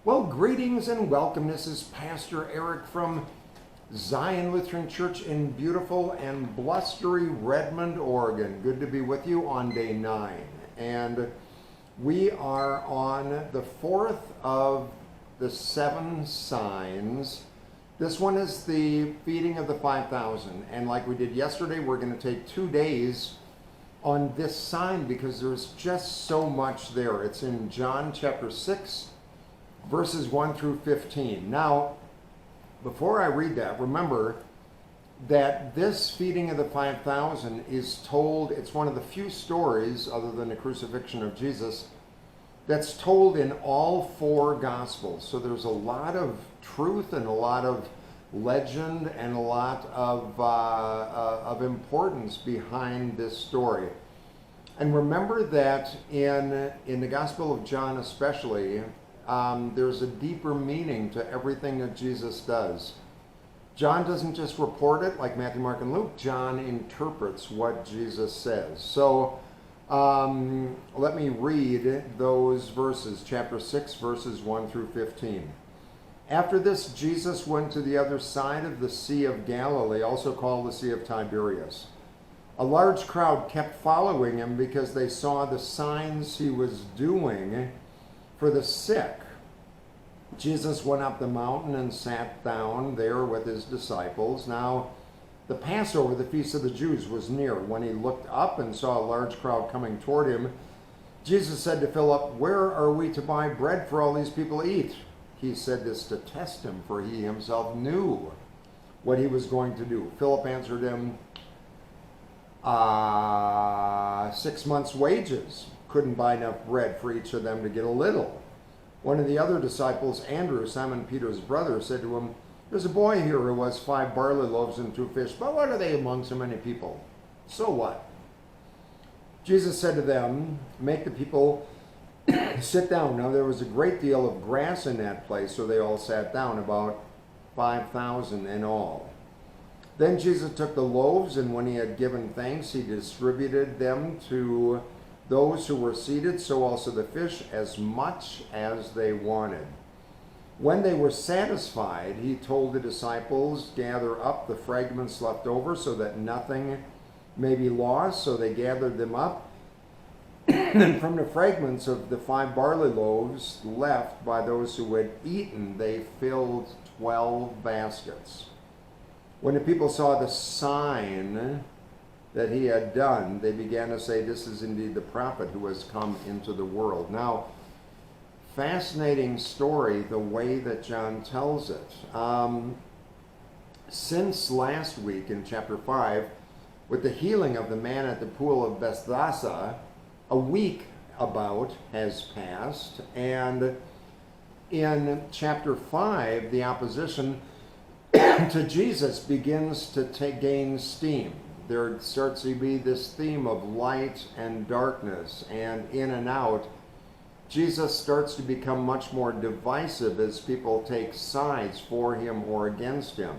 Well, greetings and welcome. This is Pastor Eric from Zion Lutheran Church in beautiful and blustery Redmond, Oregon. Good to be with you on day 9. And we are on the 4th of the 7 signs. This one is the feeding of the 5,000. And like we did yesterday, we're going to take 2 days on this sign because there's just so much there. It's in John chapter 6. Verses 1 through 15. Now, before I read that, remember that this feeding of the 5,000 is told, it's one of the few stories, other than the crucifixion of Jesus, that's told in all 4 Gospels. So there's a lot of truth and a lot of legend and a lot of importance behind this story. And remember that in the Gospel of John especially, there's a deeper meaning to everything that Jesus does. John doesn't just report it like Matthew, Mark, and Luke. John interprets what Jesus says. So let me read those verses, chapter 6, verses 1 through 15. After this, Jesus went to the other side of the Sea of Galilee, also called the Sea of Tiberias. A large crowd kept following him because they saw the signs he was doing for the sick. Jesus went up the mountain and sat down there with his disciples. Now, the Passover, the feast of the Jews, was near. When he looked up and saw a large crowd coming toward him, Jesus said to Philip, "Where are we to buy bread for all these people to eat?" He said this to test him, for he himself knew what he was going to do. Philip answered him, 6 months' wages. Couldn't buy enough bread for each of them to get a little. One of the other disciples, Andrew, Simon Peter's brother, said to him, "There's a boy here who has 5 barley loaves and 2 fish, but what are they among so many people? So what?" Jesus said to them, "Make the people sit down." Now there was a great deal of grass in that place, so they all sat down, about 5,000 in all. Then Jesus took the loaves, and when he had given thanks, he distributed them to those who were seated, so also the fish, as much as they wanted. When they were satisfied, he told the disciples, "Gather up the fragments left over so that nothing may be lost." So they gathered them up. And from the fragments of the 5 barley loaves left by those who had eaten, they filled 12 baskets. When the people saw the sign that he had done, they began to say, "This is indeed the prophet who has come into the world." Now, fascinating story, the way that John tells it. Since last week in chapter 5, with the healing of the man at the pool of Bethesda, a week about has passed, and in chapter 5, the opposition to Jesus begins to gain steam. There starts to be this theme of light and darkness and in and out. Jesus starts to become much more divisive as people take sides for him or against him.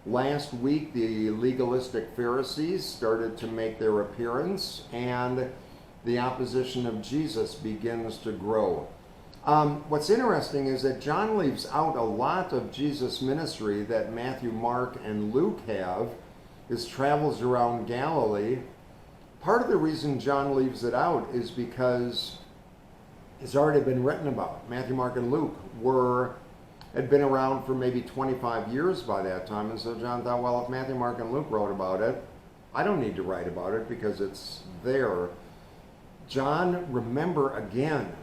Last week, the legalistic Pharisees started to make their appearance, and the opposition of Jesus begins to grow. What's interesting is that John leaves out a lot of Jesus' ministry that Matthew, Mark, and Luke have. His travels around Galilee. Part of the reason John leaves it out is because it's already been written about. Matthew, Mark, and Luke had been around for maybe 25 years by that time, and so John thought, well, if Matthew, Mark, and Luke wrote about it, I don't need to write about it because it's there. John, remember again,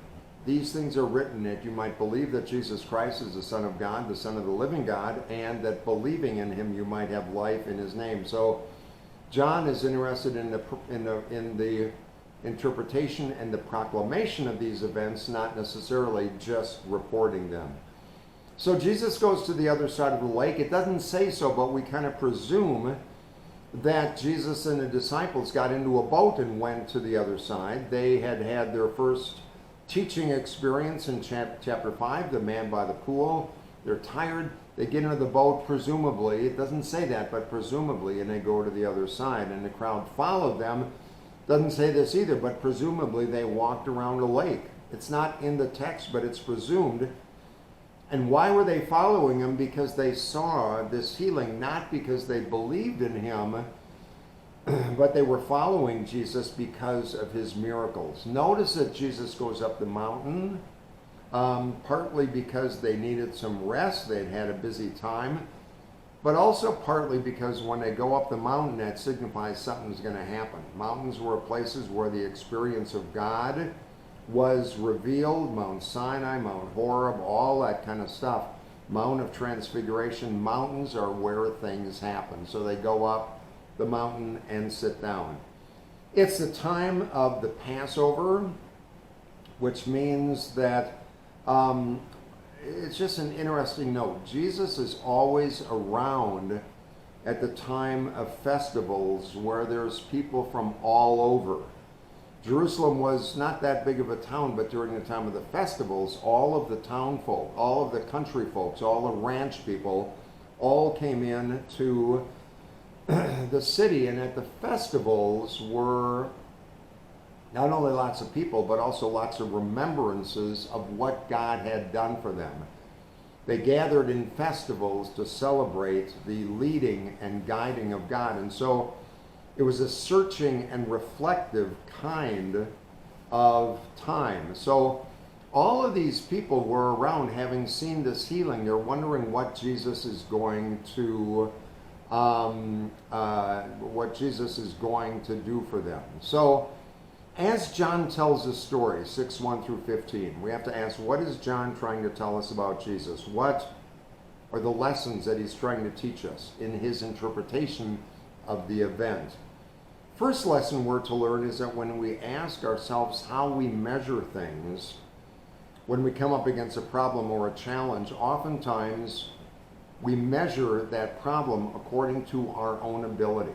these things are written that you might believe that Jesus Christ is the Son of God, the Son of the living God, and that believing in him you might have life in his name. So John is interested in the interpretation and the proclamation of these events, not necessarily just reporting them. So Jesus goes to the other side of the lake. It doesn't say so, but we kind of presume that Jesus and the disciples got into a boat and went to the other side. They had had their first teaching experience in chapter 5, the man by the pool. They're tired. They get into the boat, presumably. It doesn't say that, but presumably, and they go to the other side, and the crowd followed them. Doesn't say this either, but presumably they walked around the lake. It's not in the text, but it's presumed And why were they following him? Because they saw this healing, not because they believed in him, but they were following Jesus because of his miracles. Notice that Jesus goes up the mountain, partly because they needed some rest. They'd had a busy time, but also partly because when they go up the mountain, that signifies something's going to happen. Mountains were places where the experience of God was revealed. Mount Sinai, Mount Horeb, all that kind of stuff. Mount of Transfiguration. Mountains are where things happen. So they go up the mountain and sit down. It's the time of the Passover, which means that it's just an interesting note. Jesus is always around at the time of festivals where there's people from all over. Jerusalem was not that big of a town, but during the time of the festivals, all of the town folk, all of the country folks, all the ranch people, all came in to the city. And at the festivals were not only lots of people, but also lots of remembrances of what God had done for them. They gathered in festivals to celebrate the leading and guiding of God. And so it was a searching and reflective kind of time. So all of these people were around, having seen this healing. They're wondering what Jesus is going to do for them. So as John tells the story, 6:1 through 15, we have to ask, what is John trying to tell us about Jesus? What are the lessons that he's trying to teach us in his interpretation of the event? First lesson we're to learn is that when we ask ourselves how we measure things, when we come up against a problem or a challenge, oftentimes we measure that problem according to our own ability.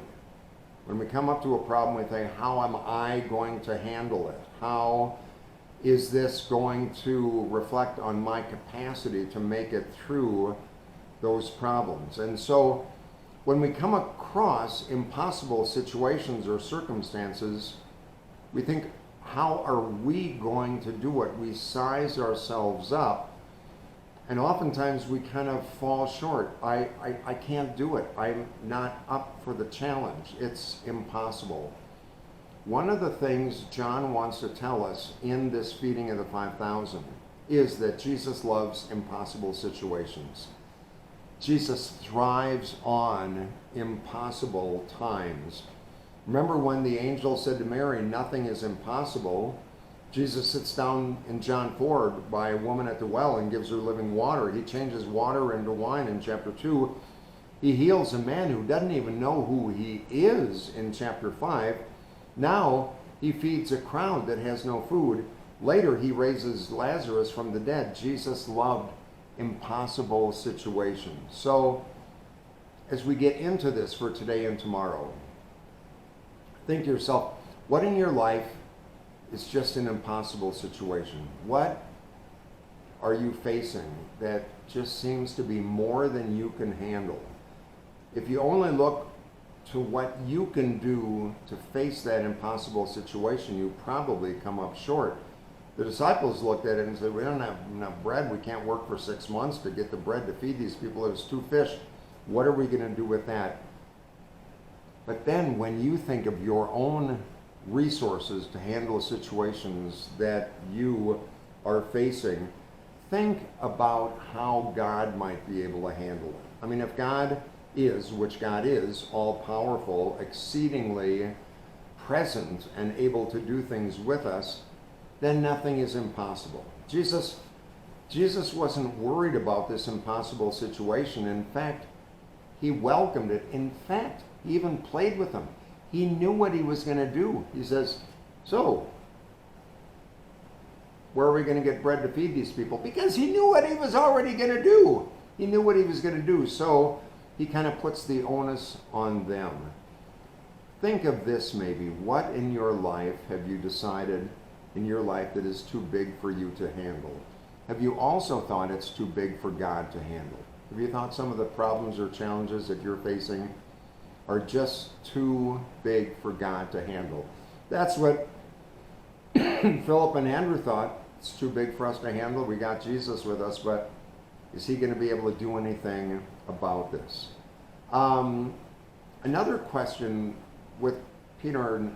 When we come up to a problem, we think, how am I going to handle it? How is this going to reflect on my capacity to make it through those problems? And so when we come across impossible situations or circumstances, we think, how are we going to do it? We size ourselves up, and oftentimes we kind of fall short. I can't do it. I'm not up for the challenge. It's impossible. One of the things John wants to tell us in this feeding of the 5,000 is that Jesus loves impossible situations. Jesus thrives on impossible times. Remember when the angel said to Mary, nothing is impossible? Jesus sits down in John 4 by a woman at the well and gives her living water. He changes water into wine in chapter 2. He heals a man who doesn't even know who he is in chapter 5. Now he feeds a crowd that has no food. Later he raises Lazarus from the dead. Jesus loved impossible situations. So as we get into this for today and tomorrow, think to yourself, what in your life is just an impossible situation? What are you facing that just seems to be more than you can handle? If you only look to what you can do to face that impossible situation, you probably come up short. The disciples looked at it and said, we don't have enough bread. We can't work for 6 months to get the bread to feed these people. There's 2 fish. What are we going to do with that? But then when you think of your own resources to handle situations that you are facing, think about how God might be able to handle it. I mean, if God is, which God is, all-powerful, exceedingly present and able to do things with us, then nothing is impossible. Jesus wasn't worried about this impossible situation. In fact, he welcomed it. In fact, he even played with them. He knew what he was going to do. He says, so, where are we going to get bread to feed these people? Because he knew what he was already going to do. He knew what he was going to do. So he kind of puts the onus on them. Think of this maybe. What in your life have you decided in your life that is too big for you to handle? Have you also thought it's too big for God to handle? Have you thought some of the problems or challenges that you're facing are just too big for God to handle? That's what Philip and Andrew thought. It's too big for us to handle. We got Jesus with us, but Is he going to be able to do anything about this? Another question with Peter and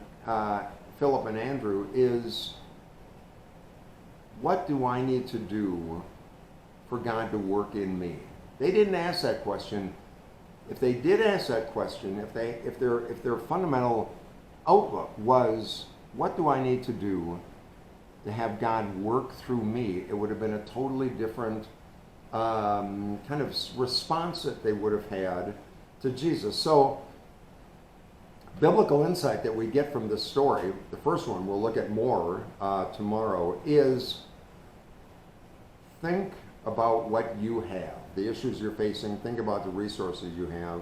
Philip and Andrew is, what do I need to do for God to work in me? They didn't ask that question. If they did ask that question, if their fundamental outlook was, what do I need to do to have God work through me, it would have been a totally different kind of response that they would have had to Jesus. So, biblical insight that we get from this story, the first one we'll look at more tomorrow, is think about what you have, the issues you're facing, think about the resources you have,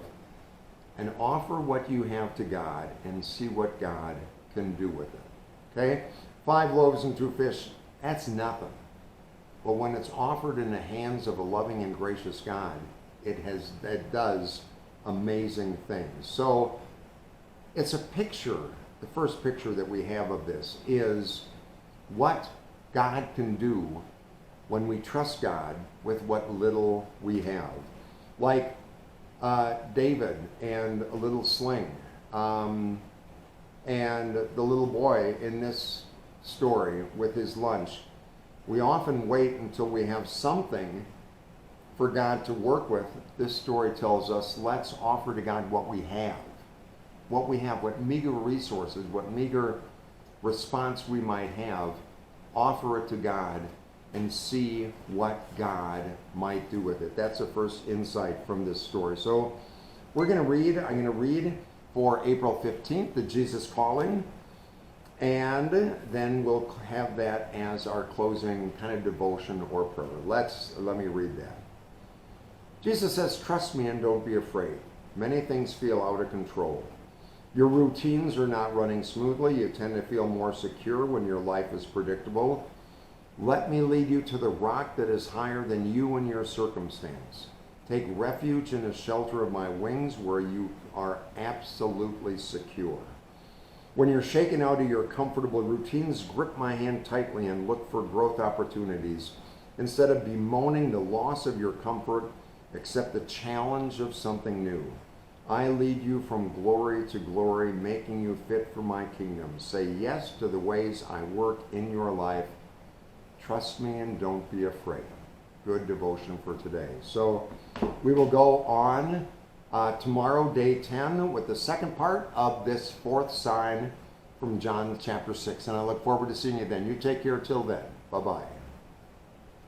and offer what you have to God and see what God can do with it. Okay? 5 loaves and 2 fish, that's nothing. But when it's offered in the hands of a loving and gracious God, it does amazing things. So it's a picture, the first picture that we have of this is what God can do when we trust God with what little we have. Like David and a little sling, and the little boy in this story with his lunch. We often wait until we have something for God to work with. This story tells us, let's offer to God what we have. What we have, what meager resources, what meager response we might have, offer it to God and see what God might do with it. That's the first insight from this story. So I'm going to read for April 15th, the Jesus Calling, and then we'll have that as our closing kind of devotion or prayer. Let me read that. Jesus says, trust me and don't be afraid. Many things feel out of control. Your routines are not running smoothly. You tend to feel more secure when your life is predictable. Let me lead you to the rock that is higher than you and your circumstance. Take refuge in the shelter of my wings where you are absolutely secure. When you're shaken out of your comfortable routines, grip my hand tightly and look for growth opportunities. Instead of bemoaning the loss of your comfort, accept the challenge of something new. I lead you from glory to glory, making you fit for my kingdom. Say yes to the ways I work in your life. Trust me and don't be afraid. Good devotion for today. So we will go on tomorrow, day 10, with the second part of this fourth sign from John chapter 6. And I look forward to seeing you then. You take care till then. Bye-bye.